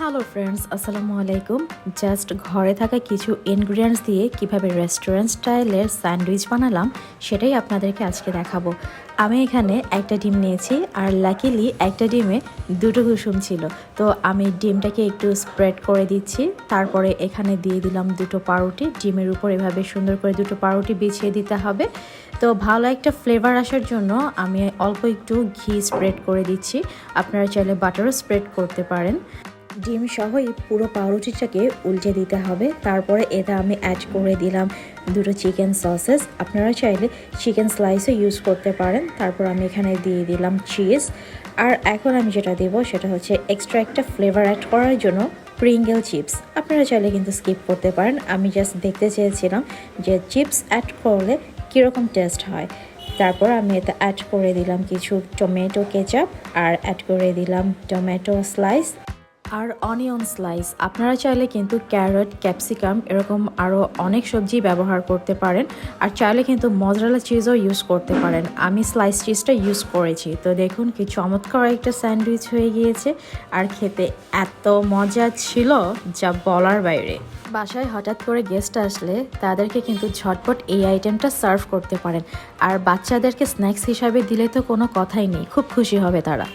Hello friends, আসসালামু আলাইকুম। Just ঘরে থাকা কিছু ইনগ্রিডিয়েন্টস দিয়ে কিভাবে রেস্টুরেন্ট স্টাইলের স্যান্ডউইচ বানালাম সেটাই আপনাদেরকে আজকে দেখাবো। আমি এখানে একটা ডিম নিয়েছি, আর লাকিলি একটা ডিমে দুটো কুসুম ছিল। তো আমি ডিমটাকে একটু স্প্রেড করে দিচ্ছি, তারপরে এখানে দিয়ে দিলাম দুটো পাউরুটি। ডিমের উপর এভাবে সুন্দর করে দুটো পাউরুটি বিছিয়ে দিতে হবে। তো ভালো একটা ফ্লেভার আসার জন্য আমি অল্প একটু ঘি স্প্রেড করে দিচ্ছি। আপনারা চাইলে বাটারও স্প্রেড করতে পারেন। ডিম সহই পুরো পাউরুটিটাকে উল্টে দিতে হবে। তারপরে এটা আমি অ্যাড করে দিলাম দুটো চিকেন সসেস। আপনারা চাইলে চিকেন স্লাইসও ইউজ করতে পারেন। তারপর আমি এখানে দিয়ে দিলাম চিজ। আর এখন আমি যেটা দেব সেটা হচ্ছে এক্সট্রা একটা ফ্লেভার অ্যাড করার জন্য প্রিঙ্গেল চিপস। আপনারা চাইলে কিন্তু স্কিপ করতে পারেন। আমি জাস্ট দেখতে চেয়েছিলাম যে চিপস অ্যাড করলে কীরকম টেস্ট হয়। তারপর আমি এতে অ্যাড করে দিলাম কিছু টমেটো কেচাপ, আর অ্যাড করে দিলাম টমেটো স্লাইস আর অনিয়ন স্লাইস। আপনারা চাইলে কিন্তু ক্যারট, ক্যাপসিকাম এরকম আরও অনেক সবজি ব্যবহার করতে পারেন। আর চাইলে কিন্তু মজরেলা চিজও ইউজ করতে পারেন। আমি স্লাইস চিজটা ইউজ করেছি। তো দেখুন কি চমৎকার একটা স্যান্ডউইচ হয়ে গিয়েছে, আর খেতে এত মজা ছিল যা বলার বাইরে। বাসায় হঠাৎ করে গেস্ট আসলে তাদেরকে কিন্তু ঝটপট এই আইটেমটা সার্ভ করতে পারেন। আর বাচ্চাদেরকে স্ন্যাক্স হিসাবে দিলে তো কোনো কথাই নেই, খুব খুশি হবে তারা।